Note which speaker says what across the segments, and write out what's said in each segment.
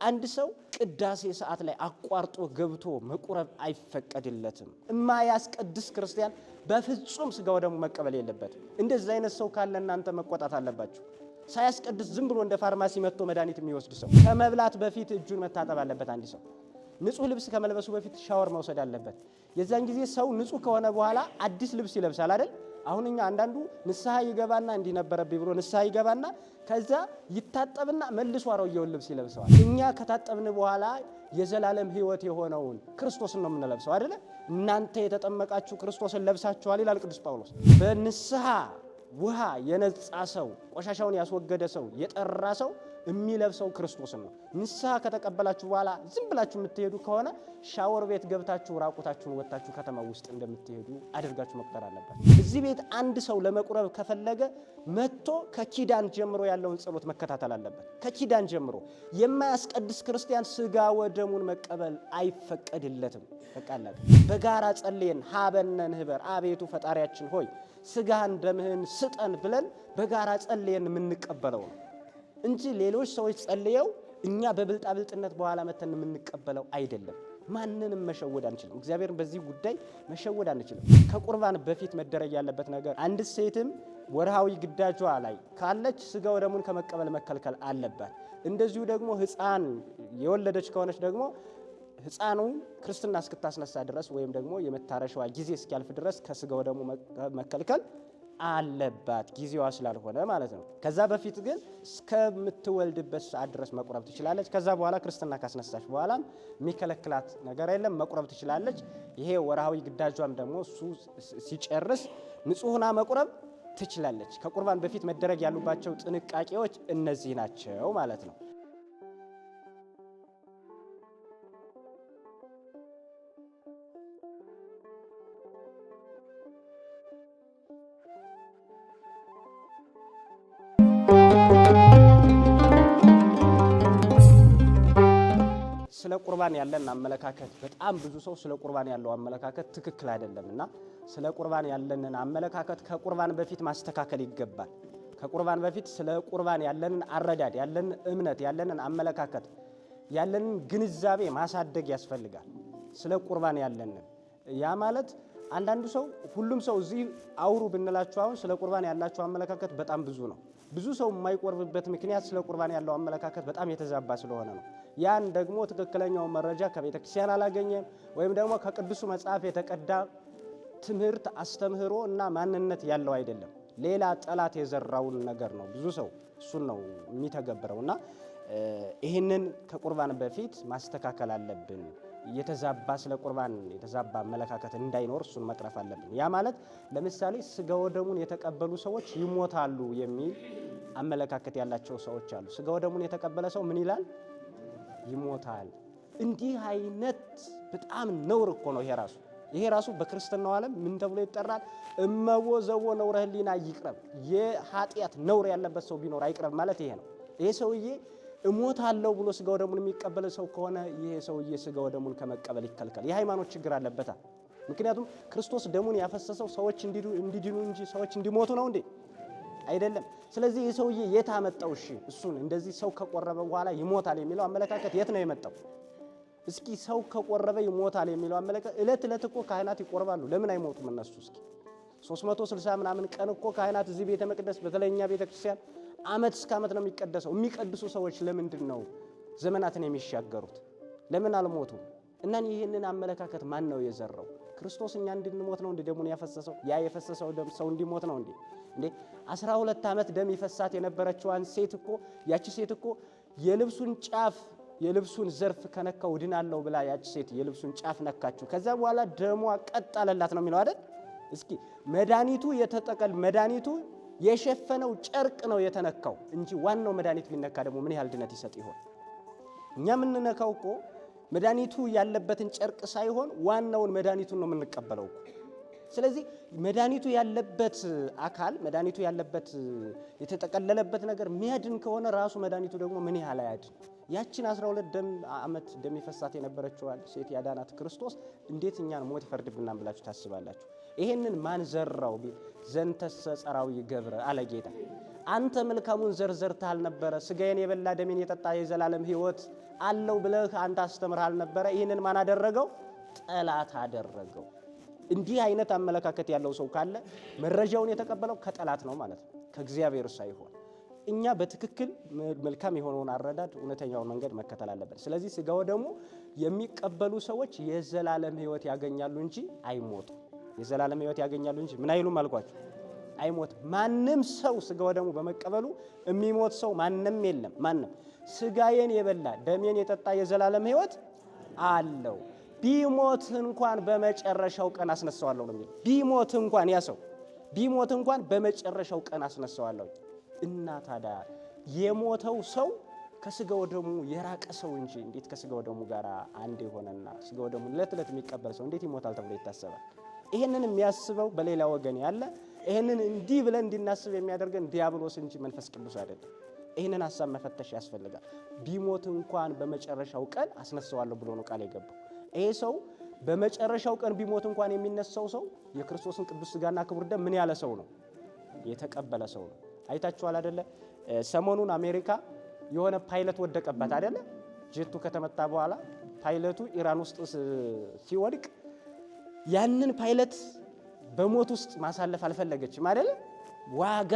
Speaker 1: አንድ ሰው ቅዳሴ ሰዓት ላይ አቋርጦ ገብቶ መቁረብ አይፈቀድለትም። የማያስቀድስ ክርስቲያን በፍጹም ስጋው ደግሞ መቀበል የለበትም። እንደዚህ አይነት ሰው ካለ እናንተ መቆጣት አለባችሁ። ሳያስቀድስ ዝም ብሎ እንደ ፋርማሲ መጥቶ መድኃኒት የሚወስድ ሰው ከመብላት በፊት እጁን መታጠብ አለበት። አንድ ሰው ንጹህ ልብስ ከመልበሱ በፊት ሻወር መውሰድ አለበት። የዛን ጊዜ ሰው ንጹህ ከሆነ በኋላ አዲስ ልብስ ይለብሳል አይደል? አሁን እኛ አንዳንዱ ንስሐ ይገባና እንዲነበረብኝ ብሎ ንስሐ ይገባና ከዛ ይታጠብና መልሶ አሮጌውን ልብስ ይለብሰዋል። እኛ ከታጠብን በኋላ የዘላለም ሕይወት የሆነውን ክርስቶስን ነው የምንለብሰው አይደል? እናንተ የተጠመቃችሁ ክርስቶስን ለብሳችኋል ይላል ቅዱስ ጳውሎስ። በንስሐ ውሃ የነጻ ሰው፣ ቆሻሻውን ያስወገደ ሰው፣ የጠራ ሰው የሚለብሰው ክርስቶስን ነው። ንስሐ ከተቀበላችሁ በኋላ ዝም ብላችሁ የምትሄዱ ከሆነ ሻወር ቤት ገብታችሁ ራቁታችሁን ወጣችሁ ከተማ ውስጥ እንደምትሄዱ አድርጋችሁ መቁጠር አለባችሁ። እዚህ ቤት አንድ ሰው ለመቁረብ ከፈለገ መጥቶ ከኪዳን ጀምሮ ያለውን ጸሎት መከታተል አለበት። ከኪዳን ጀምሮ የማያስቀድስ ክርስቲያን ስጋ ወደሙን መቀበል አይፈቀድለትም። ተቃላቀ በጋራ ጸልየን ሀበነ ንህበር አቤቱ ፈጣሪያችን ሆይ ስጋህን ደምህን ስጠን ብለን በጋራ ጸልየን የምንቀበለው ነው እንጂ ሌሎች ሰዎች ጸልየው እኛ በብልጣብልጥነት በኋላ መተን የምንቀበለው አይደለም። ማንንም መሸወድ አንችልም። እግዚአብሔርን በዚህ ጉዳይ መሸወድ አንችልም። ከቁርባን በፊት መደረግ ያለበት ነገር አንድ ሴትም ወርሃዊ ግዳጇ ላይ ካለች ስጋ ወደሙን ከመቀበል መከልከል አለባት። እንደዚሁ ደግሞ ሕፃን የወለደች ከሆነች ደግሞ ሕፃኑ ክርስትና እስክታስነሳ ድረስ ወይም ደግሞ የመታረሻዋ ጊዜ እስኪያልፍ ድረስ ከስጋ ወደሙ መከልከል አለባት፣ ጊዜዋ ስላልሆነ ማለት ነው። ከዛ በፊት ግን እስከምትወልድበት ሰዓት ድረስ መቁረብ ትችላለች። ከዛ በኋላ ክርስትና ካስነሳች በኋላ የሚከለክላት ነገር የለም፣ መቁረብ ትችላለች። ይሄ ወርሃዊ ግዳጇም ደግሞ እሱ ሲጨርስ ንጹህና መቁረብ ትችላለች። ከቁርባን በፊት መደረግ ያሉባቸው ጥንቃቄዎች እነዚህ ናቸው ማለት ነው። ስለ ቁርባን ያለን አመለካከት በጣም ብዙ ሰው ስለ ቁርባን ያለው አመለካከት ትክክል አይደለምና ስለ ቁርባን ያለንን አመለካከት ከቁርባን በፊት ማስተካከል ይገባል። ከቁርባን በፊት ስለ ቁርባን ያለንን አረዳድ፣ ያለንን እምነት፣ ያለንን አመለካከት፣ ያለንን ግንዛቤ ማሳደግ ያስፈልጋል። ስለ ቁርባን ያለንን ያ ማለት አንዳንዱ ሰው ሁሉም ሰው እዚህ አውሩ ብንላችሁ አሁን ስለ ቁርባን ያላችሁ አመለካከት በጣም ብዙ ነው። ብዙ ሰው የማይቆርብበት ምክንያት ስለ ቁርባን ያለው አመለካከት በጣም የተዛባ ስለሆነ ነው። ያን ደግሞ ትክክለኛው መረጃ ከቤተ ክርስቲያን አላገኘም ወይም ደግሞ ከቅዱሱ መጽሐፍ የተቀዳ ትምህርት አስተምህሮ እና ማንነት ያለው አይደለም። ሌላ ጠላት የዘራውን ነገር ነው። ብዙ ሰው እሱን ነው የሚተገብረውና ይህንን ከቁርባን በፊት ማስተካከል አለብን። የተዛባ ስለ ቁርባን የተዛባ አመለካከት እንዳይኖር እሱን መቅረፍ አለብን። ያ ማለት ለምሳሌ ስጋ ወደሙን የተቀበሉ ሰዎች ይሞታሉ የሚል አመለካከት ያላቸው ሰዎች አሉ። ስጋ ወደሙን የተቀበለ ሰው ምን ይላል? ይሞታል። እንዲህ አይነት በጣም ነውር እኮ ነው ይሄ ራሱ በክርስትናው ዓለም ምን ተብሎ ይጠራል? እመቦ ዘቦ ነውረ ህሊና ይቅረብ። የኃጢአት ነውር ያለበት ሰው ቢኖር አይቅረብ ማለት ይሄ ነው። ይሄ ሰውዬ እሞታለሁ ብሎ ስጋ ወደሙን የሚቀበል ሰው ከሆነ ይሄ ሰውዬ ስጋ ወደሙን ከመቀበል ይከልከል። የሃይማኖት ችግር አለበታ። ምክንያቱም ክርስቶስ ደሙን ያፈሰሰው ሰዎች እንዲድኑ እንጂ ሰዎች እንዲሞቱ ነው እንዴ? አይደለም። ስለዚህ ይሄ ሰውዬ የት አመጣው? እሺ እሱን እንደዚህ ሰው ከቆረበ በኋላ ይሞታል የሚለው አመለካከት የት ነው የመጣው? እስኪ ሰው ከቆረበ ይሞታል የሚለው አመለካከት እለት እኮ ካህናት ይቆርባሉ። ለምን አይሞቱም እነሱ? እስኪ 360 ምናምን ቀን እኮ ካህናት እዚህ ቤተ መቅደስ በተለይኛ ቤተ ክርስቲያን አመት እስከ አመት ነው የሚቀደሰው። የሚቀድሱ ሰዎች ለምንድን ነው ዘመናትን የሚሻገሩት? ለምን አልሞቱም? እና ይሄንን አመለካከት ማን ነው የዘራው? ክርስቶስ እኛ እንድንሞት ነው እንዴ ደሙን ያፈሰሰው? ያ የፈሰሰው ደም ሰው እንዲሞት ነው እንዴ? 12 አመት ደም ይፈሳት የነበረችዋን ሴት እኮ ያቺ ሴት እኮ የልብሱን ጫፍ የልብሱን ዘርፍ ከነካው ድናለሁ ብላ ያቺ ሴት የልብሱን ጫፍ ነካችሁ። ከዛ በኋላ ደሟ ቀጥ አለላት ነው የሚለው አይደል? እስኪ መድኃኒቱ የሸፈነው ጨርቅ ነው የተነካው እንጂ ዋናው መድኃኒት ቢነካ ደግሞ ምን ያህል ድነት ይሰጥ ይሆን? እኛ የምንነካው እኮ መድኃኒቱ ያለበትን ጨርቅ ሳይሆን ዋናውን መድኃኒቱን ነው የምንቀበለው እኮ። ስለዚህ መድኃኒቱ ያለበት አካል መድኃኒቱ ያለበት የተጠቀለለበት ነገር የሚያድን ከሆነ ራሱ መድኃኒቱ ደግሞ ምን ያህል ያድን? ያችን 12 አመት ደም ይፈሳት የነበረችዋን ሴት ያዳናት ክርስቶስ እንዴት እኛን ሞት ይፈርድብናል ብላችሁ ታስባላችሁ? ይሄንን ማን ዘራው? ዘንተሰ ጸራዊ ገብረ አለ ጌታ። አንተ መልካሙን ዘር ዘርተሃል ነበረ። ስጋዬን የበላ ደሜን የጠጣ የዘላለም ሕይወት አለው ብለህ አንተ አስተምርሃል ነበረ። ይህንን ማን አደረገው? ጠላት አደረገው። እንዲህ አይነት አመለካከት ያለው ሰው ካለ መረጃውን የተቀበለው ከጠላት ነው ማለት ነው፣ ከእግዚአብሔር ሳይሆን። እኛ በትክክል መልካም የሆነውን አረዳድ እውነተኛውን መንገድ መከተል አለበት። ስለዚህ ሥጋው ደግሞ የሚቀበሉ ሰዎች የዘላለም ሕይወት ያገኛሉ እንጂ አይሞቱም። የዘላለም ሕይወት ያገኛሉ እንጂ ምን አይሉም አልኳቸው? አይሞትም። ማንም ሰው ሥጋው ደግሞ በመቀበሉ የሚሞት ሰው ማንም የለም። ማንም ሥጋዬን የበላ ደሜን የጠጣ የዘላለም ሕይወት አለው፣ ቢሞት እንኳን በመጨረሻው ቀን አስነሳዋለሁ ነው የሚለው። ቢሞት እንኳን ያ ሰው ቢሞት እንኳን በመጨረሻው ቀን አስነሳዋለሁ። እና ታዲያ የሞተው ሰው ከሥጋው ደሙ የራቀ ሰው እንጂ እንዴት ከሥጋው ደሙ ጋር አንድ የሆነና ሥጋው ደሙ ዕለት ዕለት የሚቀበል ሰው እንዴት ይሞታል ተብሎ ይታሰባል? ይሄንን የሚያስበው በሌላ ወገን ያለ ይሄንን እንዲህ ብለን እንድናስብ የሚያደርገን ዲያብሎስ እንጂ መንፈስ ቅዱስ አይደለም። ይሄንን ሐሳብ መፈተሽ ያስፈልጋል። ቢሞት እንኳን በመጨረሻው ቀን አስነሳዋለሁ ብሎ ነው ቃል የገባው። ይሄ ሰው በመጨረሻው ቀን ቢሞት እንኳን የሚነሳው ሰው የክርስቶስን ቅዱስ ሥጋና ክቡር ደም ምን ያለ ሰው ነው? የተቀበለ ሰው ነው። አይታችኋል አይደለ? ሰሞኑን አሜሪካ የሆነ ፓይለት ወደቀበት አይደለ? ጄቱ ከተመታ በኋላ ፓይለቱ ኢራን ውስጥ ሲወድቅ ያንን ፓይለት በሞት ውስጥ ማሳለፍ አልፈለገችም አይደለ? ዋጋ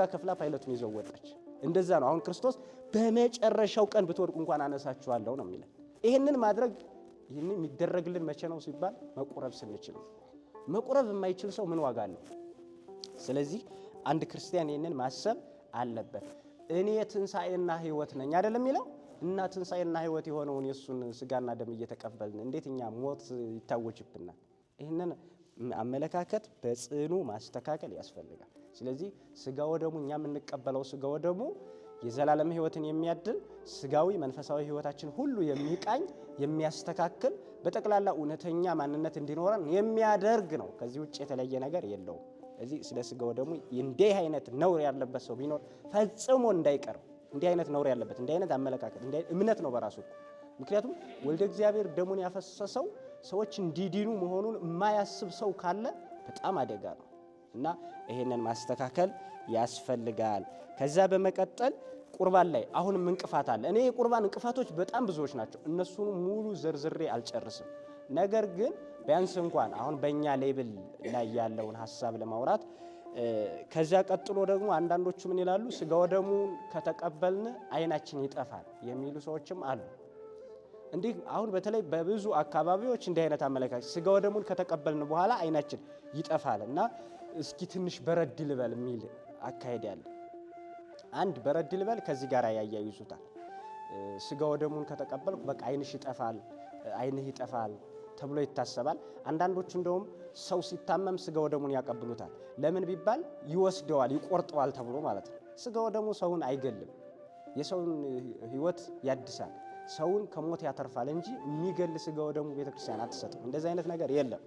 Speaker 1: ከፍላ ፓይለቱን ይዘው ወጣች። እንደዛ ነው። አሁን ክርስቶስ በመጨረሻው ቀን ብትወድቁ እንኳን አነሳችኋለሁ ነው የሚለን። ይህንን ማድረግ የሚደረግልን መቼ ነው ሲባል መቁረብ ስንችል። መቁረብ የማይችል ሰው ምን ዋጋ አለው? ስለዚህ አንድ ክርስቲያን ይህንን ማሰብ አለበት። እኔ ትንሣኤና ሕይወት ነኝ አይደለም የሚለው እና ትንሣኤና ሕይወት የሆነውን የእሱን ሥጋና ደም እየተቀበልን እንዴት እኛ ሞት ይታወጅብናል? ይህንን አመለካከት በጽኑ ማስተካከል ያስፈልጋል። ስለዚህ ሥጋው ደሙ እኛ የምንቀበለው ሥጋው ደሙ የዘላለም ሕይወትን የሚያድል ሥጋዊ መንፈሳዊ ሕይወታችን ሁሉ የሚቃኝ የሚያስተካክል በጠቅላላ እውነተኛ ማንነት እንዲኖረን የሚያደርግ ነው። ከዚህ ውጭ የተለየ ነገር የለውም። እዚህ ስለ ሥጋው ደሙ እንዲህ አይነት ነውር ያለበት ሰው ቢኖር ፈጽሞ እንዳይቀርብ። እንዲህ አይነት ነውር ያለበት እንዲህ አይነት አመለካከት እምነት ነው በራሱ። ምክንያቱም ወልደ እግዚአብሔር ደሙን ያፈሰሰው ሰዎች እንዲድኑ መሆኑን የማያስብ ሰው ካለ በጣም አደጋ ነው እና ይሄንን ማስተካከል ያስፈልጋል። ከዛ በመቀጠል ቁርባን ላይ አሁንም እንቅፋት አለ። እኔ የቁርባን እንቅፋቶች በጣም ብዙዎች ናቸው። እነሱን ሙሉ ዘርዝሬ አልጨርስም። ነገር ግን ቢያንስ እንኳን አሁን በእኛ ሌብል ላይ ያለውን ሀሳብ ለማውራት ከዚያ ቀጥሎ ደግሞ አንዳንዶቹ ምን ይላሉ? ሥጋው ደሙን ከተቀበልን ዓይናችን ይጠፋል የሚሉ ሰዎችም አሉ። እንዲህ አሁን በተለይ በብዙ አካባቢዎች እንዲህ አይነት አመለካከት ሥጋው ደሙን ከተቀበልን በኋላ ዓይናችን ይጠፋል እና እስኪ ትንሽ በረድ ልበል የሚል አካሄድ ያለ አንድ በረድ ልበል ከዚህ ጋር ያያይዙታል። ሥጋው ደሙን ከተቀበልኩ በቃ ዓይንሽ ይጠፋል፣ ዓይንህ ይጠፋል ተብሎ ይታሰባል። አንዳንዶቹ እንደውም ሰው ሲታመም ሥጋው ደሙን ያቀብሉታል። ለምን ቢባል ይወስደዋል፣ ይቆርጠዋል ተብሎ ማለት ነው። ሥጋው ደሙ ሰውን አይገልም፣ የሰውን ሕይወት ያድሳል፣ ሰውን ከሞት ያተርፋል እንጂ የሚገል ሥጋው ደሙ ቤተክርስቲያን አትሰጥም። እንደዚህ አይነት ነገር የለም።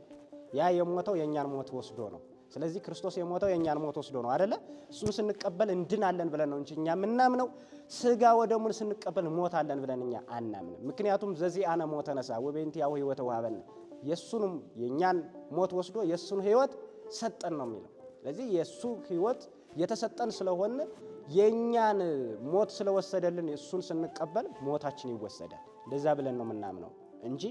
Speaker 1: ያ የሞተው የእኛን ሞት ወስዶ ነው። ስለዚህ ክርስቶስ የሞተው የእኛን ሞት ወስዶ ነው አይደለ? እሱን ስንቀበል እንድናለን ብለን ነው እንጂ እኛ የምናምነው ሥጋው ደሙን ስንቀበል ሞታለን ብለን እኛ አናምንም። ምክንያቱም ዘዚአነ ሞተ ነሣ ወበእንቲአሁ ሕይወተ ወሀበነ፣ የእሱንም የእኛን ሞት ወስዶ የእሱን ሕይወት ሰጠን ነው የሚለው። ስለዚህ የእሱ ሕይወት የተሰጠን ስለሆነ የእኛን ሞት ስለወሰደልን እሱን ስንቀበል ሞታችን ይወሰዳል። እንደዛ ብለን ነው የምናምነው እንጂ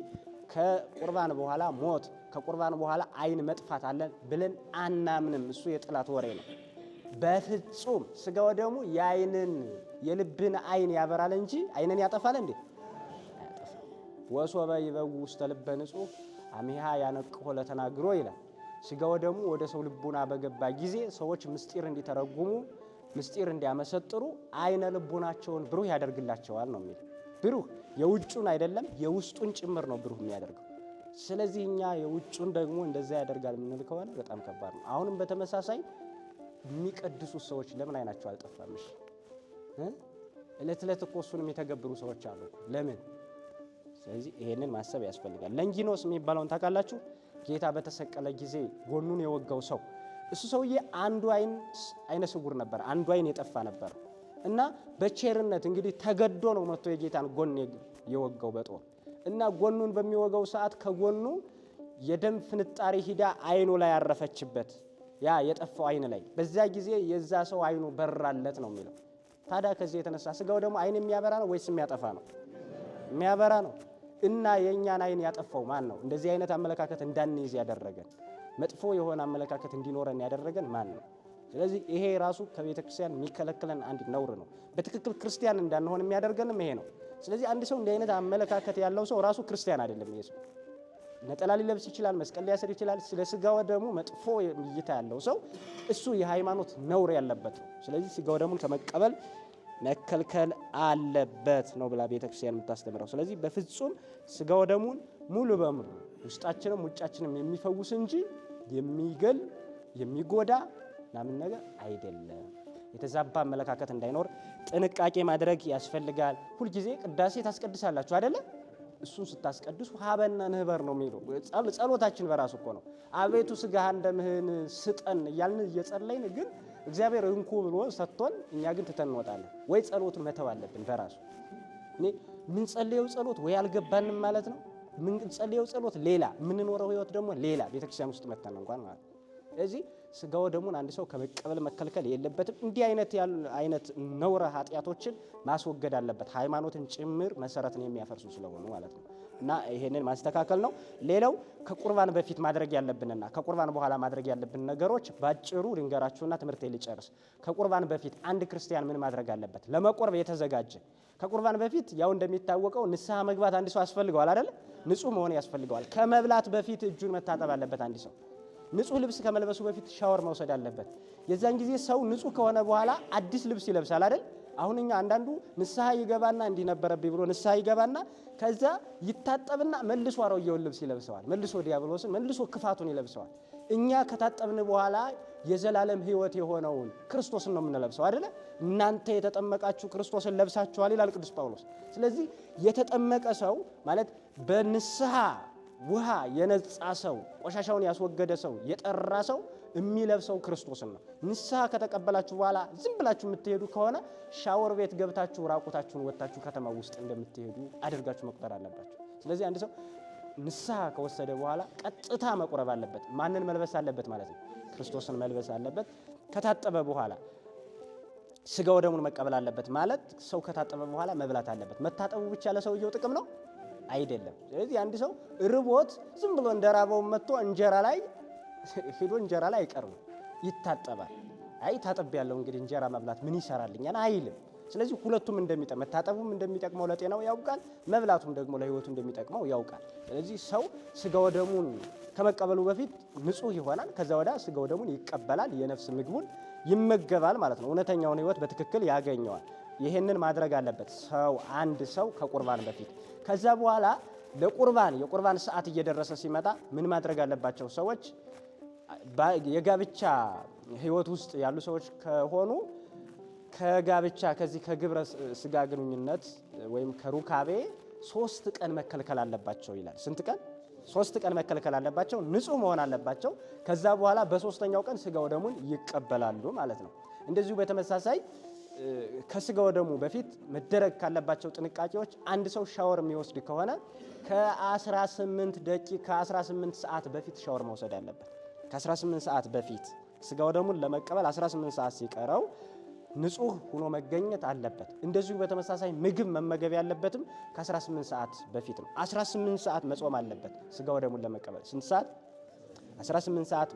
Speaker 1: ከቁርባን በኋላ ሞት ከቁርባን በኋላ ዓይን መጥፋት አለን ብለን አናምንም። እሱ የጠላት ወሬ ነው። በፍጹም ሥጋው ደሙ የዓይንን የልብን ዓይን ያበራል እንጂ ዓይንን ያጠፋል እንዴ? አያጠፋም። ወሶበ ይበው ውስተ ልበ ንጹሕ አሚሃ ያነቅሆ ለተናግሮ ይላል። ሥጋው ደሙ ወደ ሰው ልቡና በገባ ጊዜ ሰዎች ምስጢር እንዲተረጉሙ ምስጢር እንዲያመሰጥሩ ዓይነ ልቡናቸውን ብሩህ ያደርግላቸዋል ነው የሚል። ብሩህ የውጩን አይደለም የውስጡን ጭምር ነው ብሩህ የሚያደርገው። ስለዚህ እኛ የውጩን ደግሞ እንደዛ ያደርጋል የምንል ከሆነ በጣም ከባድ ነው። አሁንም በተመሳሳይ የሚቀድሱ ሰዎች ለምን ዓይናቸው አልጠፋም? እለት እለት እኮ እሱንም የተገብሩ ሰዎች አሉ። ለምን? ስለዚህ ይሄንን ማሰብ ያስፈልጋል። ለንጊኖስ የሚባለውን ታውቃላችሁ? ጌታ በተሰቀለ ጊዜ ጎኑን የወጋው ሰው እሱ ሰውዬ አንዱ አይነ ስውር ነበር፣ አንዱ ዓይን የጠፋ ነበር እና በቸርነት እንግዲህ ተገዶ ነው መጥቶ የጌታን ጎን የወጋው በጦር እና ጎኑን በሚወጋው ሰዓት ከጎኑ የደም ፍንጣሪ ሂዳ ዓይኑ ላይ ያረፈችበት ያ የጠፋው ዓይን ላይ። በዚያ ጊዜ የዛ ሰው ዓይኑ በራለት ነው የሚለው። ታዲያ ከዚህ የተነሳ ሥጋው ደግሞ ዓይን የሚያበራ ነው ወይስ የሚያጠፋ ነው? የሚያበራ ነው። እና የእኛን አይን ያጠፋው ማን ነው? እንደዚህ አይነት አመለካከት እንዳንይዝ ያደረገን፣ መጥፎ የሆነ አመለካከት እንዲኖረን ያደረገን ማን ነው? ስለዚህ ይሄ ራሱ ከቤተ ክርስቲያን የሚከለክለን አንድ ነውር ነው። በትክክል ክርስቲያን እንዳንሆን የሚያደርገንም ይሄ ነው። ስለዚህ አንድ ሰው እንዲህ አይነት አመለካከት ያለው ሰው ራሱ ክርስቲያን አይደለም። ይሄ ሰው ነጠላ ሊለብስ ይችላል፣ መስቀል ሊያስር ይችላል። ስለ ስጋው ደግሞ መጥፎ እይታ ያለው ሰው እሱ የሃይማኖት ነውር ያለበት ነው። ስለዚህ ስጋው ደግሞ ከመቀበል መከልከል አለበት ነው ብላ ቤተክርስቲያን የምታስተምረው። ስለዚህ በፍጹም ስጋው ደሙን ሙሉ በሙሉ ውስጣችንም ውጫችንም የሚፈውስ እንጂ የሚገል የሚጎዳ ምናምን ነገር አይደለም። የተዛባ አመለካከት እንዳይኖር ጥንቃቄ ማድረግ ያስፈልጋል። ሁልጊዜ ቅዳሴ ታስቀድሳላችሁ አይደለ? እሱን ስታስቀድሱ ሀበነ ንህበር ነው የሚለው ጸሎታችን በራሱ እኮ ነው። አቤቱ ስጋህን ደምህን ስጠን እያልን እየጸለይን ግን እግዚአብሔር እንኩ ብሎ ሰጥቶን እኛ ግን ትተን እንወጣለን። ወይ ጸሎቱን መተው አለብን በራሱ። እኔ ምን ጸልየው ጸሎት ወይ አልገባንም ማለት ነው። ምን ጸልየው ጸሎት ሌላ፣ የምንኖረው ህይወት ደግሞ ሌላ ቤተክርስቲያን ውስጥ መተን እንኳን ማለት ነው። ስለዚህ ስጋው ደሙን አንድ ሰው ከመቀበል መከልከል የለበትም። እንዲህ አይነት ነውረ ኃጢአቶችን ማስወገድ አለበት፣ ሃይማኖትን ጭምር መሰረትን የሚያፈርሱ ስለሆኑ ማለት ነው። እና ይሄንን ማስተካከል ነው። ሌላው ከቁርባን በፊት ማድረግ ያለብንና ከቁርባን በኋላ ማድረግ ያለብን ነገሮች ባጭሩ ልንገራችሁና ትምህርቴ ልጨርስ። ከቁርባን በፊት አንድ ክርስቲያን ምን ማድረግ አለበት? ለመቆርብ የተዘጋጀ ከቁርባን በፊት ያው እንደሚታወቀው ንስሐ መግባት አንድ ሰው ያስፈልገዋል አይደል? ንጹህ መሆን ያስፈልገዋል። ከመብላት በፊት እጁን መታጠብ አለበት አንድ ሰው። ንጹህ ልብስ ከመልበሱ በፊት ሻወር መውሰድ አለበት። የዛን ጊዜ ሰው ንጹህ ከሆነ በኋላ አዲስ ልብስ ይለብሳል አይደል? አሁን እኛ አንዳንዱ ንስሐ ይገባና እንዲነበረብኝ ብሎ ንስሐ ይገባና ከዛ ይታጠብና መልሶ አሮጌውን ልብስ ይለብሰዋል። መልሶ ዲያብሎስን መልሶ ክፋቱን ይለብሰዋል። እኛ ከታጠብን በኋላ የዘላለም ሕይወት የሆነውን ክርስቶስን ነው የምንለብሰው አይደለ? እናንተ የተጠመቃችሁ ክርስቶስን ለብሳችኋል ይላል ቅዱስ ጳውሎስ። ስለዚህ የተጠመቀ ሰው ማለት በንስሐ ውሃ የነጻ ሰው፣ ቆሻሻውን ያስወገደ ሰው፣ የጠራ ሰው የሚለብሰው ክርስቶስን ነው። ንስሐ ከተቀበላችሁ በኋላ ዝም ብላችሁ የምትሄዱ ከሆነ ሻወር ቤት ገብታችሁ ራቁታችሁን ወጣችሁ ከተማ ውስጥ እንደምትሄዱ አድርጋችሁ መቁጠር አለባችሁ። ስለዚህ አንድ ሰው ንስሐ ከወሰደ በኋላ ቀጥታ መቁረብ አለበት። ማንን መልበስ አለበት ማለት ነው? ክርስቶስን መልበስ አለበት። ከታጠበ በኋላ ስጋው ደሙን መቀበል አለበት ማለት ሰው ከታጠበ በኋላ መብላት አለበት። መታጠቡ ብቻ ለሰውየው ጥቅም ነው አይደለም። ስለዚህ አንድ ሰው ርቦት ዝም ብሎ እንደራበው መጥቶ እንጀራ ላይ ሄዶ እንጀራ ላይ አይቀርም፣ ይታጠባል። አይ ታጠብ ያለው እንግዲህ እንጀራ መብላት ምን ይሰራልኛል አይልም። ስለዚህ ሁለቱም እንደሚጠቅም መታጠቡም እንደሚጠቅመው ለጤናው ያውቃል፣ መብላቱም ደግሞ ለሕይወቱ እንደሚጠቅመው ያውቃል። ስለዚህ ሰው ስጋው ደሙን ከመቀበሉ በፊት ንጹህ ይሆናል። ከዛ ወዲያ ስጋው ደሙን ይቀበላል፣ የነፍስ ምግቡን ይመገባል ማለት ነው። እውነተኛውን ሕይወት በትክክል ያገኘዋል። ይሄንን ማድረግ አለበት ሰው አንድ ሰው ከቁርባን በፊት። ከዛ በኋላ የቁርባን ሰዓት እየደረሰ ሲመጣ ምን ማድረግ አለባቸው ሰዎች? የጋብቻ ሕይወት ውስጥ ያሉ ሰዎች ከሆኑ ከጋብቻ ከዚህ ከግብረ ስጋ ግንኙነት ወይም ከሩካቤ 3 ቀን መከልከል አለባቸው ይላል። ስንት ቀን? 3 ቀን መከልከል አለባቸው። ንጹህ መሆን አለባቸው። ከዛ በኋላ በ3ኛው ቀን ስጋው ደሙን ይቀበላሉ ማለት ነው። እንደዚሁ በተመሳሳይ ከስጋው ደሙ በፊት መደረግ ካለባቸው ጥንቃቄዎች አንድ ሰው ሻወር የሚወስድ ከሆነ ከ18 ሰዓት በፊት ሻወር መውሰድ አለበት። ከ18 ሰዓት በፊት ስጋው ደሙን ለመቀበል 18 ሰዓት ሲቀረው ንጹህ ሆኖ መገኘት አለበት። እንደዚሁ በተመሳሳይ ምግብ መመገብ ያለበትም ከ18 ሰዓት በፊት ነው። 18 ሰዓት መጾም አለበት ስጋው ደሙን ለመቀበል። ስንት ሰዓት? 18 ሰዓት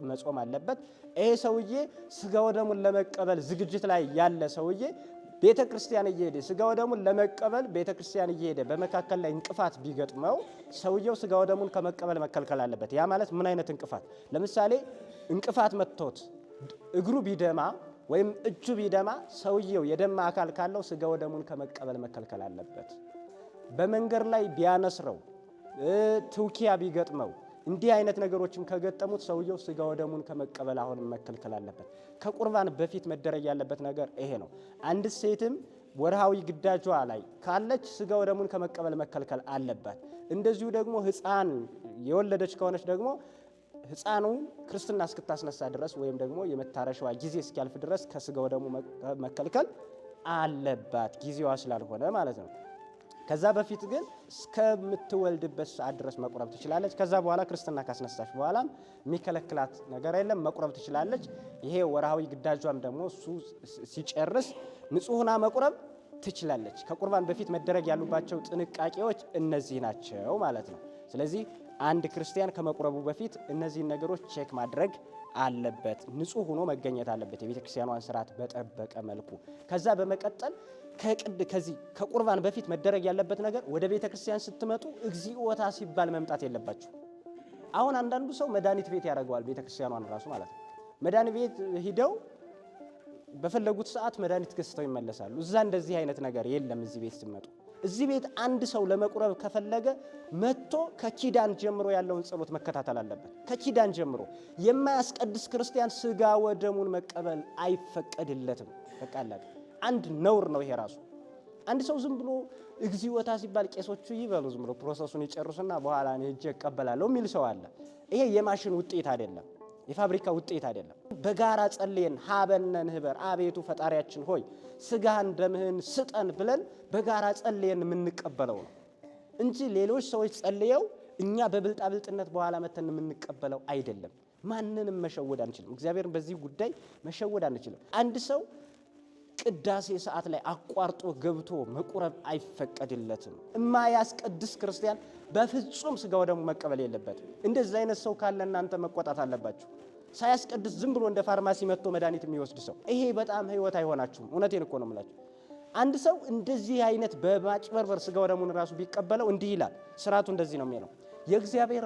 Speaker 1: መጾም አለበት። ይሄ ሰውዬ ስጋው ደሙን ለመቀበል ዝግጅት ላይ ያለ ሰውዬ ቤተ ክርስቲያን እየሄደ ስጋው ደሙን ለመቀበል ቤተ ክርስቲያን እየሄደ በመካከል ላይ እንቅፋት ቢገጥመው ሰውየው ስጋው ደሙን ከመቀበል መከልከል አለበት። ያ ማለት ምን አይነት እንቅፋት? ለምሳሌ እንቅፋት መጥቶት እግሩ ቢደማ ወይም እጁ ቢደማ ሰውየው የደማ አካል ካለው ስጋው ደሙን ከመቀበል መከልከል አለበት። በመንገድ ላይ ቢያነስረው ትውኪያ ቢገጥመው እንዲህ አይነት ነገሮችም ከገጠሙት ሰውየው ስጋው ደሙን ከመቀበል አሁንም መከልከል አለበት። ከቁርባን በፊት መደረግ ያለበት ነገር ይሄ ነው። አንድ ሴትም ወርሃዊ ግዳጇ ላይ ካለች ስጋው ደሙን ከመቀበል መከልከል አለባት። እንደዚሁ ደግሞ ሕፃን የወለደች ከሆነች ደግሞ ሕፃኑ ክርስትና እስክታስነሳ ድረስ ወይም ደግሞ የመታረሻዋ ጊዜ እስኪያልፍ ድረስ ከስጋው ደሙ መከልከል አለባት፣ ጊዜዋ ስላልሆነ ማለት ነው። ከዛ በፊት ግን እስከምትወልድበት ሰዓት ድረስ መቁረብ ትችላለች። ከዛ በኋላ ክርስትና ካስነሳች በኋላም የሚከለክላት ነገር የለም፣ መቁረብ ትችላለች። ይሄ ወርሃዊ ግዳጇም ደግሞ እሱ ሲጨርስ ንጹህና መቁረብ ትችላለች። ከቁርባን በፊት መደረግ ያሉባቸው ጥንቃቄዎች እነዚህ ናቸው ማለት ነው። ስለዚህ አንድ ክርስቲያን ከመቁረቡ በፊት እነዚህን ነገሮች ቼክ ማድረግ አለበት። ንጹህ ሆኖ መገኘት አለበት የቤተ ክርስቲያኗን ስርዓት በጠበቀ መልኩ። ከዛ በመቀጠል ከቁርባን በፊት መደረግ ያለበት ነገር ወደ ቤተ ክርስቲያን ስትመጡ እግዚኦታ ሲባል መምጣት የለባችሁ። አሁን አንዳንዱ ሰው መድኃኒት ቤት ያደርገዋል ቤተ ክርስቲያኗን ራሱ ማለት ነው። መድኃኒት ቤት ሂደው በፈለጉት ሰዓት መድኃኒት ገዝተው ይመለሳሉ። እዛ እንደዚህ አይነት ነገር የለም። እዚህ ቤት ስትመጡ እዚህ ቤት አንድ ሰው ለመቁረብ ከፈለገ መጥቶ ከኪዳን ጀምሮ ያለውን ጸሎት መከታተል አለበት። ከኪዳን ጀምሮ የማያስቀድስ ክርስቲያን ስጋ ወደሙን መቀበል አይፈቀድለትም። በቃ አላቀ አንድ ነውር ነው ይሄ ራሱ። አንድ ሰው ዝም ብሎ እግዚኦታ ሲባል ቄሶቹ ይበሉ ዝም ብሎ ፕሮሰሱን ይጨርሱና በኋላ እኔ ሄጄ እቀበላለሁ የሚል ሰው አለ። ይሄ የማሽን ውጤት አይደለም፣ የፋብሪካ ውጤት አይደለም። በጋራ ጸልየን ሀበነ ንህበር አቤቱ ፈጣሪያችን ሆይ ስጋህን ደምህን ስጠን ብለን በጋራ ጸልየን የምንቀበለው ነው እንጂ ሌሎች ሰዎች ጸልየው እኛ በብልጣብልጥነት በኋላ መተን የምንቀበለው አይደለም። ማንንም መሸወድ አንችልም። እግዚአብሔርን በዚህ ጉዳይ መሸወድ አንችልም። አንድ ሰው ቅዳሴ ሰዓት ላይ አቋርጦ ገብቶ መቁረብ አይፈቀድለትም። እማያስቀድስ ክርስቲያን በፍጹም ስጋው ደግሞ መቀበል የለበትም። እንደዚህ አይነት ሰው ካለ እናንተ መቆጣት አለባችሁ። ሳያስቀድስ ዝም ብሎ እንደ ፋርማሲ መጥቶ መድኃኒት የሚወስድ ሰው ይሄ በጣም ህይወት አይሆናችሁም። እውነቴን እኮ ነው የምላችሁ። አንድ ሰው እንደዚህ አይነት በማጭበርበር ስጋው ደሙን ራሱ ቢቀበለው እንዲህ ይላል። ስርዓቱ እንደዚህ ነው የሚለው። የእግዚአብሔር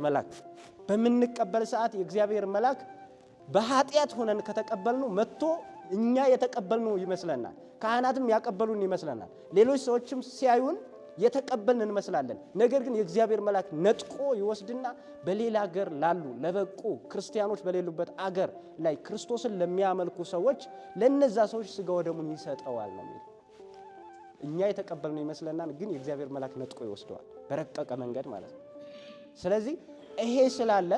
Speaker 1: መልአክ በምንቀበል ሰዓት የእግዚአብሔር መልአክ በኃጢአት ሆነን ከተቀበልነው መጥቶ እኛ የተቀበልነው ይመስለናል። ካህናትም ያቀበሉን ይመስለናል። ሌሎች ሰዎችም ሲያዩን የተቀበልን እንመስላለን። ነገር ግን የእግዚአብሔር መልአክ ነጥቆ ይወስድና በሌላ ሀገር ላሉ ለበቁ ክርስቲያኖች በሌሉበት አገር ላይ ክርስቶስን ለሚያመልኩ ሰዎች ለነዛ ሰዎች ስጋ ወደሙን ይሰጠዋል ነው የሚለው። እኛ የተቀበልነው ይመስለናል፣ ግን የእግዚአብሔር መልአክ ነጥቆ ይወስደዋል በረቀቀ መንገድ ማለት ነው። ስለዚህ ይሄ ስላለ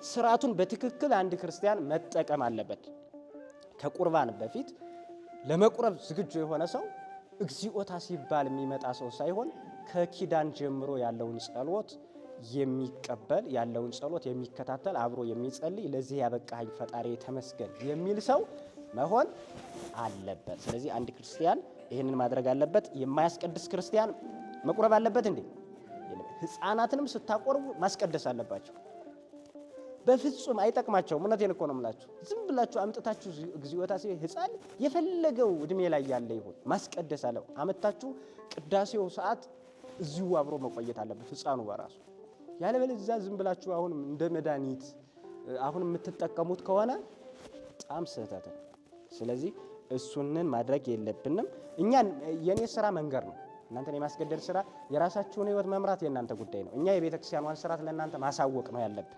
Speaker 1: ስርዓቱን በትክክል አንድ ክርስቲያን መጠቀም አለበት። ከቁርባን በፊት ለመቁረብ ዝግጁ የሆነ ሰው እግዚኦታ ሲባል የሚመጣ ሰው ሳይሆን ከኪዳን ጀምሮ ያለውን ጸሎት የሚቀበል ያለውን ጸሎት የሚከታተል አብሮ የሚጸልይ ለዚህ ያበቃኝ ፈጣሪ ተመስገን የሚል ሰው መሆን አለበት። ስለዚህ አንድ ክርስቲያን ይህንን ማድረግ አለበት። የማያስቀድስ ክርስቲያን መቁረብ አለበት እንዴ? ሕፃናትንም ስታቆርቡ ማስቀደስ አለባቸው። በፍጹም አይጠቅማቸውም። እውነቴን እኮ ነው የምላችሁ። ዝም ብላችሁ አምጥታችሁ እግዚኦታ ሲል ሕፃን የፈለገው እድሜ ላይ ያለ ይሁን ማስቀደስ አለው አመጣችሁ ቅዳሴው ሰዓት እዚሁ አብሮ መቆየት አለበት ሕፃኑ በራሱ። ያለበለዚያ ዝም ብላችሁ አሁን እንደ መድኃኒት አሁን የምትጠቀሙት ከሆነ በጣም ስህተት ነው። ስለዚህ እሱንን ማድረግ የለብንም። እኛ የኔ ስራ መንገር ነው። እናንተን የማስገደድ ስራ የራሳችሁን ህይወት መምራት የእናንተ ጉዳይ ነው። እኛ የቤተክርስቲያኗን ስርዓት ለእናንተ ማሳወቅ ነው ያለብን።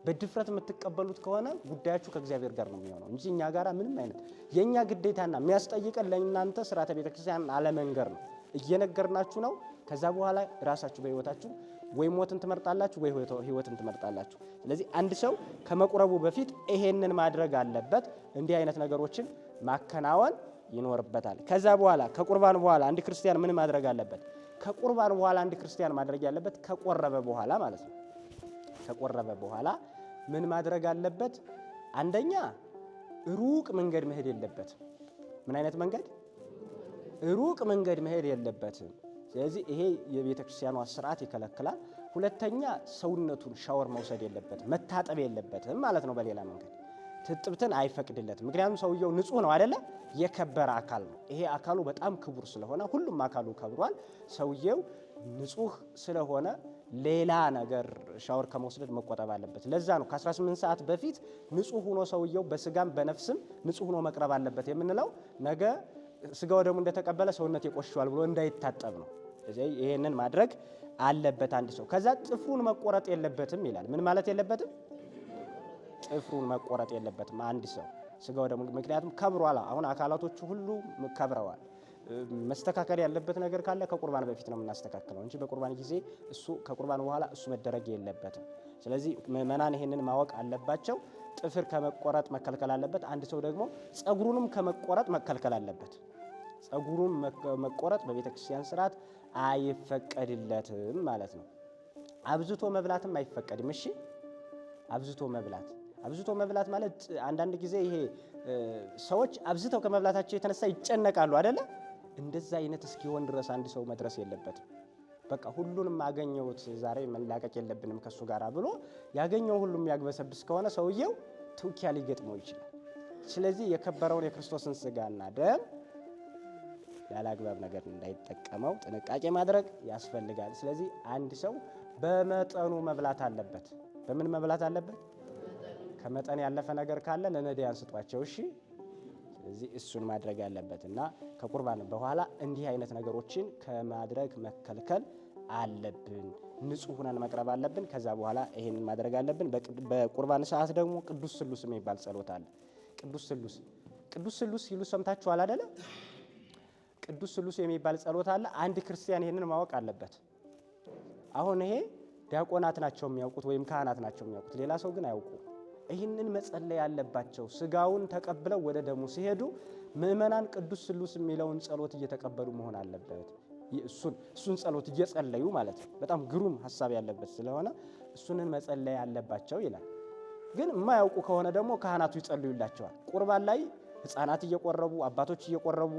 Speaker 1: በድፍረት የምትቀበሉት ከሆነ ጉዳያችሁ ከእግዚአብሔር ጋር ነው የሚሆነው እንጂ እኛ ጋር ምንም አይነት የእኛ ግዴታና የሚያስጠይቀን ለእናንተ ስርዓተ ቤተክርስቲያን አለመንገር ነው። እየነገርናችሁ ነው። ከዛ በኋላ ራሳችሁ በህይወታችሁ ወይ ሞትን ትመርጣላችሁ ወይ ህይወትን ትመርጣላችሁ። ስለዚህ አንድ ሰው ከመቁረቡ በፊት ይሄንን ማድረግ አለበት። እንዲህ አይነት ነገሮችን ማከናወን ይኖርበታል። ከዛ በኋላ ከቁርባን በኋላ አንድ ክርስቲያን ምን ማድረግ አለበት? ከቁርባን በኋላ አንድ ክርስቲያን ማድረግ ያለበት ከቆረበ በኋላ ማለት ነው። ከቆረበ በኋላ ምን ማድረግ አለበት? አንደኛ ሩቅ መንገድ መሄድ የለበትም። ምን አይነት መንገድ? ሩቅ መንገድ መሄድ የለበትም። ስለዚህ ይሄ የቤተ ክርስቲያኗ ስርዓት ይከለክላል። ሁለተኛ ሰውነቱን ሻወር መውሰድ የለበትም፣ መታጠብ የለበትም ማለት ነው። በሌላ መንገድ ትጥብትን አይፈቅድለትም። ምክንያቱም ሰውየው ንጹህ ነው አይደለ? የከበረ አካል ነው። ይሄ አካሉ በጣም ክቡር ስለሆነ ሁሉም አካሉ ከብሯል። ሰውየው ንጹህ ስለሆነ ሌላ ነገር ሻወር ከመውሰድ መቆጠብ አለበት። ለዛ ነው ከ18 ሰዓት በፊት ንጹህ ሆኖ ሰውየው በስጋም በነፍስም ንጹህ ሆኖ መቅረብ አለበት የምንለው ነገ ስጋው ደግሞ እንደተቀበለ ሰውነት ይቆሽሻል ብሎ እንዳይታጠብ ነው። ስለዚህ ይሄንን ማድረግ አለበት አንድ ሰው። ከዛ ጥፍሩን መቆረጥ የለበትም ይላል። ምን ማለት የለበትም? ጥፍሩን መቆረጥ የለበትም አንድ ሰው ስጋው ደግሞ፣ ምክንያቱም ከብሯል። አሁን አካላቶቹ ሁሉ ከብረዋል። መስተካከል ያለበት ነገር ካለ ከቁርባን በፊት ነው የምናስተካክለው እንጂ በቁርባን ጊዜ እሱ ከቁርባን በኋላ እሱ መደረግ የለበትም። ስለዚህ ምእመናን ይሄንን ማወቅ አለባቸው። ጥፍር ከመቆረጥ መከልከል አለበት። አንድ ሰው ደግሞ ጸጉሩንም ከመቆረጥ መከልከል አለበት። ጸጉሩን መቆረጥ በቤተ ክርስቲያን ስርዓት አይፈቀድለትም ማለት ነው። አብዝቶ መብላትም አይፈቀድም። እሺ፣ አብዝቶ መብላት ማለት አንዳንድ ጊዜ ይሄ ሰዎች አብዝተው ከመብላታቸው የተነሳ ይጨነቃሉ አይደለ? እንደዛ አይነት እስኪሆን ድረስ አንድ ሰው መድረስ የለበትም። በቃ ሁሉንም አገኘሁት ዛሬ መላቀቅ የለብንም ከሱ ጋር ብሎ ያገኘው ሁሉም ያግበሰብስ ከሆነ ሰውየው ትውኪያ ሊገጥመው ይችላል። ስለዚህ የከበረውን የክርስቶስን ስጋና ደም ያላግባብ ነገር እንዳይጠቀመው ጥንቃቄ ማድረግ ያስፈልጋል። ስለዚህ አንድ ሰው በመጠኑ መብላት አለበት። በምን መብላት አለበት? ከመጠን ያለፈ ነገር ካለ ለነዳያን ስጧቸው። እሺ፣ ስለዚህ እሱን ማድረግ ያለበት እና ከቁርባን በኋላ እንዲህ አይነት ነገሮችን ከማድረግ መከልከል አለብን። ንጹህ ሆነን መቅረብ አለብን። ከዛ በኋላ ይሄን ማድረግ አለብን። በቁርባን ሰዓት ደግሞ ቅዱስ ስሉስ የሚባል ጸሎት አለ። ቅዱስ ስሉስ ሲሉ ሰምታችኋል አይደለ? ቅዱስ ስሉስ የሚባል ጸሎት አለ። አንድ ክርስቲያን ይሄንን ማወቅ አለበት። አሁን ይሄ ዲያቆናት ናቸው የሚያውቁት ወይም ካህናት ናቸው የሚያውቁት፣ ሌላ ሰው ግን አያውቁ። ይህንን መጸለይ ያለባቸው ስጋውን ተቀብለው ወደ ደሙ ሲሄዱ ምእመናን ቅዱስ ስሉስ የሚለውን ጸሎት እየተቀበሉ መሆን አለበት። እሱን ጸሎት እየጸለዩ ማለት ነው። በጣም ግሩም ሀሳብ ያለበት ስለሆነ እሱንን መጸለይ ያለባቸው ይላል። ግን የማያውቁ ከሆነ ደግሞ ካህናቱ ይጸልዩላቸዋል። ቁርባን ላይ ሕፃናት እየቆረቡ አባቶች እየቆረቡ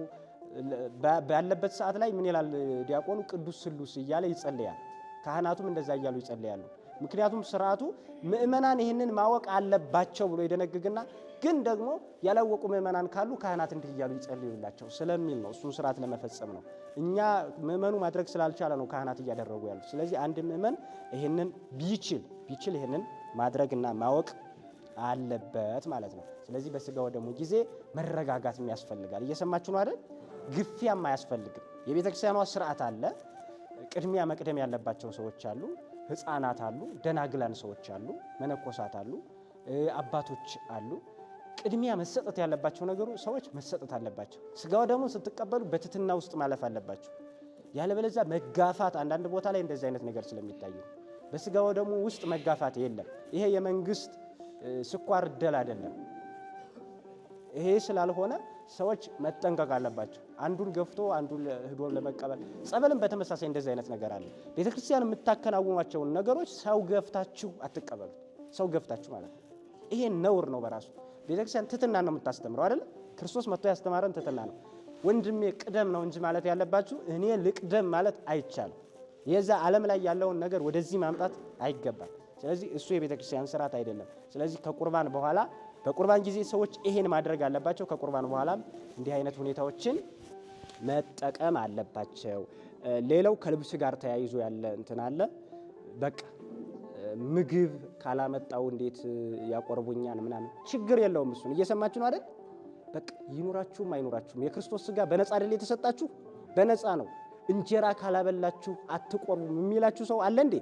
Speaker 1: ባለበት ሰዓት ላይ ምን ይላል ዲያቆኑ? ቅዱስ ስሉስ እያለ ይጸልያል። ካህናቱም እንደዛ እያሉ ይጸልያሉ። ምክንያቱም ስርዓቱ ምእመናን ይህንን ማወቅ አለባቸው ብሎ ይደነግግና ግን ደግሞ ያላወቁ ምእመናን ካሉ ካህናት እንዲህ እያሉ ይጸልዩላቸው ስለሚል ነው። እሱን ስርዓት ለመፈጸም ነው። እኛ ምእመኑ ማድረግ ስላልቻለ ነው ካህናት እያደረጉ ያሉ። ስለዚህ አንድ ምእመን ይህንን ቢችል ይህንን ማድረግና ማወቅ አለበት ማለት ነው። ስለዚህ በስጋ ወደሙ ጊዜ መረጋጋትም ያስፈልጋል። እየሰማችሁ ነው አይደል? ግፊያም አያስፈልግም። የቤተ ክርስቲያኗ ስርዓት አለ። ቅድሚያ መቅደም ያለባቸው ሰዎች አሉ፣ ሕፃናት አሉ፣ ደናግላን ሰዎች አሉ፣ መነኮሳት አሉ፣ አባቶች አሉ። ቅድሚያ መሰጠት ያለባቸው ነገሩ ሰዎች መሰጠት አለባቸው። ስጋ ወደሙን ስትቀበሉ በትህትና ውስጥ ማለፍ አለባቸው። ያለበለዚያ መጋፋት፣ አንዳንድ ቦታ ላይ እንደዚህ አይነት ነገር ስለሚታይ በስጋ ወደሙ ውስጥ መጋፋት የለም። ይሄ የመንግስት ስኳር እደል አይደለም። ይሄ ስላልሆነ ሰዎች መጠንቀቅ አለባቸው። አንዱን ገፍቶ አንዱን ሄዶ ለመቀበል። ጸበልም በተመሳሳይ እንደዚህ አይነት ነገር አለ። ቤተክርስቲያን የምታከናውኗቸውን ነገሮች ሰው ገፍታችሁ አትቀበሉ። ሰው ገፍታችሁ ማለት ነው። ይሄ ነውር ነው በራሱ። ቤተክርስቲያን ትህትና ነው የምታስተምረው አይደል? ክርስቶስ መጥቶ ያስተማረን ትህትና ነው። ወንድሜ ቅደም ነው እንጂ ማለት ያለባችሁ እኔ ልቅደም ማለት አይቻልም። የዛ ዓለም ላይ ያለውን ነገር ወደዚህ ማምጣት አይገባም። ስለዚህ እሱ የቤተክርስቲያን ስርዓት አይደለም። ስለዚህ ከቁርባን በኋላ በቁርባን ጊዜ ሰዎች ይሄን ማድረግ አለባቸው። ከቁርባን በኋላም እንዲህ አይነት ሁኔታዎችን መጠቀም አለባቸው። ሌላው ከልብስ ጋር ተያይዞ ያለ እንትን አለ። በቃ ምግብ ካላመጣው እንዴት ያቆርቡኛል ምናምን፣ ችግር የለውም። እሱን እየሰማችሁ ነው አይደል? በቃ ይኑራችሁም አይኑራችሁም የክርስቶስ ስጋ በነፃ አይደል የተሰጣችሁ? በነፃ ነው። እንጀራ ካላበላችሁ አትቆርቡም የሚላችሁ ሰው አለ እንዴ?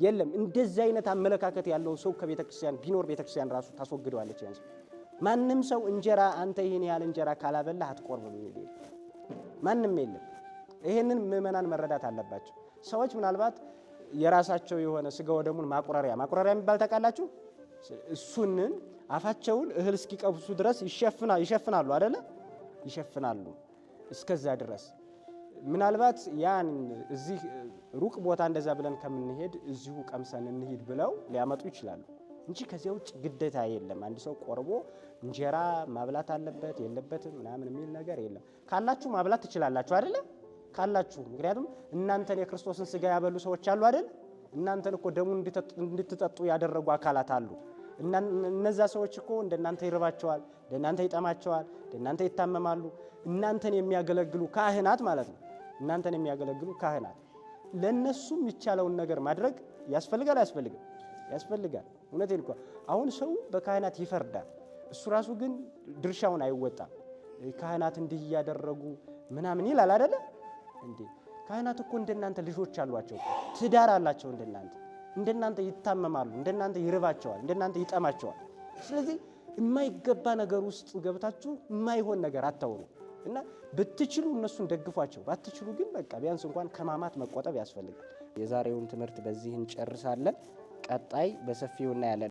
Speaker 1: የለም። እንደዚህ አይነት አመለካከት ያለው ሰው ከቤተ ክርስቲያን ቢኖር ቤተ ክርስቲያን ራሱ ታስወግደዋለች። ያን ሰው ማንም ሰው እንጀራ አንተ ይሄን ያህል እንጀራ ካላበላህ አትቆርብም የሚል ማንም የለም። ይሄንን ምእመናን መረዳት አለባቸው። ሰዎች ምናልባት የራሳቸው የሆነ ስጋ ወደሙን ማቁረሪያ የሚባል ታውቃላችሁ? እሱንን አፋቸውን እህል እስኪቀብሱ ድረስ ይሸፍናሉ አይደለ? ይሸፍናሉ እስከዛ ድረስ። ምናልባት ያን እዚህ ሩቅ ቦታ እንደዛ ብለን ከምንሄድ እዚሁ ቀምሰን እንሂድ ብለው ሊያመጡ ይችላሉ እንጂ ከዚያ ውጭ ግዴታ የለም። አንድ ሰው ቆርቦ እንጀራ ማብላት አለበት የለበትም ምናምን የሚል ነገር የለም። ካላችሁ ማብላት ትችላላችሁ አይደለ? ካላችሁ። ምክንያቱም እናንተን የክርስቶስን ስጋ ያበሉ ሰዎች አሉ አይደል? እናንተን እኮ ደሙን እንድትጠጡ ያደረጉ አካላት አሉ። እነዛ ሰዎች እኮ እንደናንተ ይርባቸዋል፣ እንደናንተ ይጠማቸዋል፣ እንደናንተ ይታመማሉ። እናንተን የሚያገለግሉ ካህናት ማለት ነው። እናንተን የሚያገለግሉ ካህናት ለነሱ የሚቻለውን ነገር ማድረግ ያስፈልጋል። ያስፈልጋል። እውነቴን እኮ አሁን ሰው በካህናት ይፈርዳል። እሱ ራሱ ግን ድርሻውን አይወጣም። ካህናት እንዲህ እያደረጉ ምናምን ይላል አይደለ እንዴ? ካህናት እኮ እንደናንተ ልጆች አሏቸው፣ ትዳር አላቸው። እንደናንተ ይታመማሉ፣ እንደናንተ ይርባቸዋል፣ እንደናንተ ይጠማቸዋል። ስለዚህ የማይገባ ነገር ውስጥ ገብታችሁ የማይሆን ነገር አታውሩ እና ብትችሉ እነሱን ደግፏቸው፣ ባትችሉ ግን በቃ ቢያንስ እንኳን ከማማት መቆጠብ ያስፈልጋል። የዛሬውን ትምህርት በዚህ እንጨርሳለን። ቀጣይ በሰፊው እናያለን።